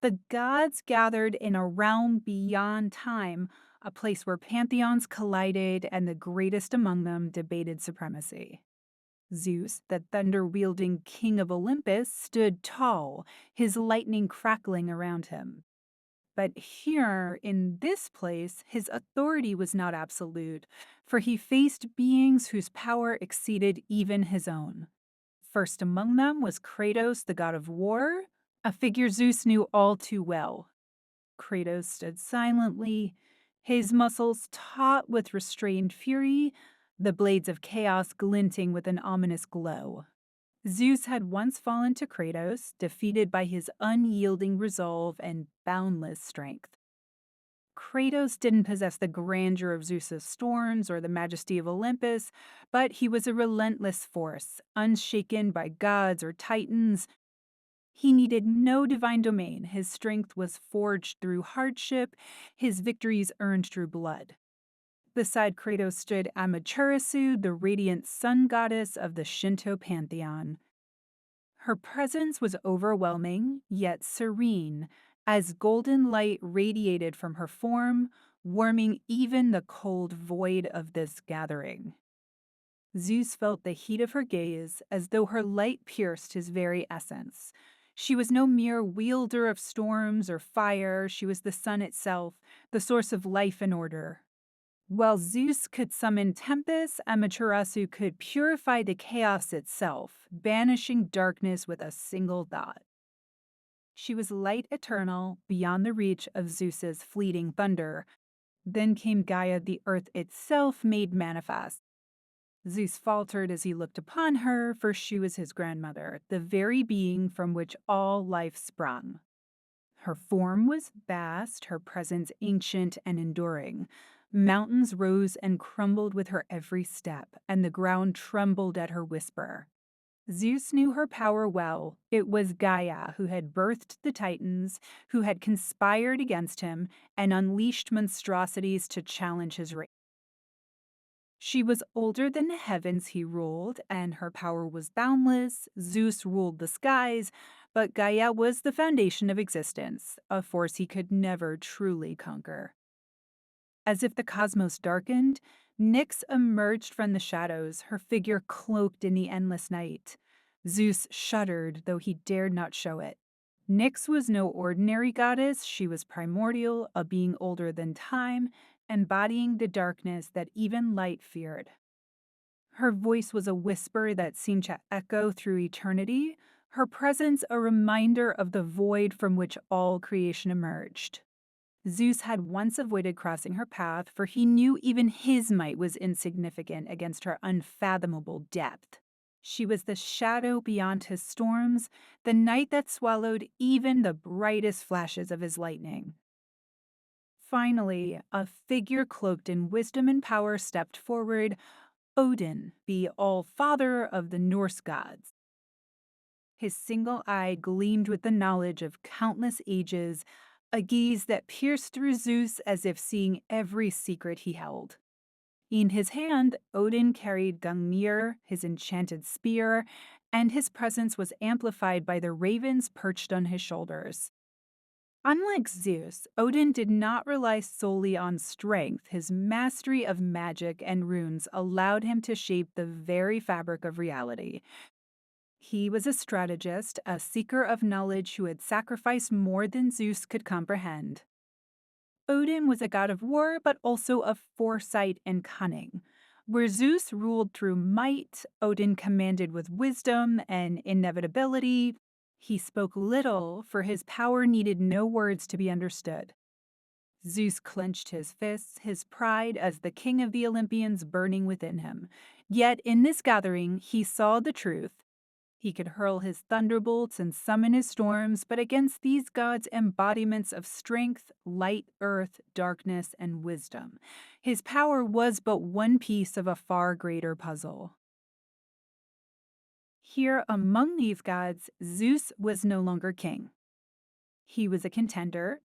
The gods gathered in a realm beyond time, a place where pantheons collided and the greatest among them debated supremacy. Zeus, the thunder wielding king of Olympus, stood tall, his lightning crackling around him. But here, in this place, his authority was not absolute, for he faced beings whose power exceeded even his own. First among them was Kratos, the god of war, a figure Zeus knew all too well. Kratos stood silently, his muscles taut with restrained fury, the blades of chaos glinting with an ominous glow. Zeus had once fallen to Kratos, defeated by his unyielding resolve and boundless strength. Kratos didn't possess the grandeur of Zeus's storms or the majesty of Olympus, but he was a relentless force, unshaken by gods or titans. He needed no divine domain. His strength was forged through hardship, his victories earned through blood. Beside Kratos stood Amaterasu, the radiant sun goddess of the Shinto pantheon. Her presence was overwhelming, yet serene, as golden light radiated from her form, warming even the cold void of this gathering. Zeus felt the heat of her gaze as though her light pierced his very essence. She was no mere wielder of storms or fire, she was the sun itself, the source of life and order. While Zeus could summon tempests, Amaterasu could purify the chaos itself, banishing darkness with a single thought. She was light eternal, beyond the reach of Zeus's fleeting thunder. Then came Gaia, the earth itself made manifest. Zeus faltered as he looked upon her, for she was his grandmother, the very being from which all life sprung. Her form was vast, her presence ancient and enduring. Mountains rose and crumbled with her every step, and the ground trembled at her whisper. Zeus knew her power well. It was Gaia who had birthed the Titans, who had conspired against him and unleashed monstrosities to challenge his reign. She was older than the heavens he ruled, and her power was boundless. Zeus ruled the skies, but Gaia was the foundation of existence, a force he could never truly conquer. As if the cosmos darkened, Nyx emerged from the shadows, her figure cloaked in the endless night. Zeus shuddered, though he dared not show it. Nyx was no ordinary goddess. She was primordial, a being older than time, embodying the darkness that even light feared. Her voice was a whisper that seemed to echo through eternity, her presence a reminder of the void from which all creation emerged. Zeus had once avoided crossing her path, for he knew even his might was insignificant against her unfathomable depth. She was the shadow beyond his storms, the night that swallowed even the brightest flashes of his lightning. Finally, a figure cloaked in wisdom and power stepped forward, Odin, the all-father of the Norse gods. His single eye gleamed with the knowledge of countless ages, a gaze that pierced through Zeus as if seeing every secret he held. In his hand, Odin carried Gungnir, his enchanted spear, and his presence was amplified by the ravens perched on his shoulders. Unlike Zeus, Odin did not rely solely on strength. His mastery of magic and runes allowed him to shape the very fabric of reality. He was a strategist, a seeker of knowledge who had sacrificed more than Zeus could comprehend. Odin was a god of war, but also of foresight and cunning. Where Zeus ruled through might, Odin commanded with wisdom and inevitability. He spoke little, for his power needed no words to be understood. Zeus clenched his fists, his pride as the king of the Olympians burning within him. Yet in this gathering, he saw the truth. He could hurl his thunderbolts and summon his storms, but against these gods' embodiments of strength, light, earth, darkness, and wisdom, his power was but one piece of a far greater puzzle. Here among these gods, Zeus was no longer king. He was a contender,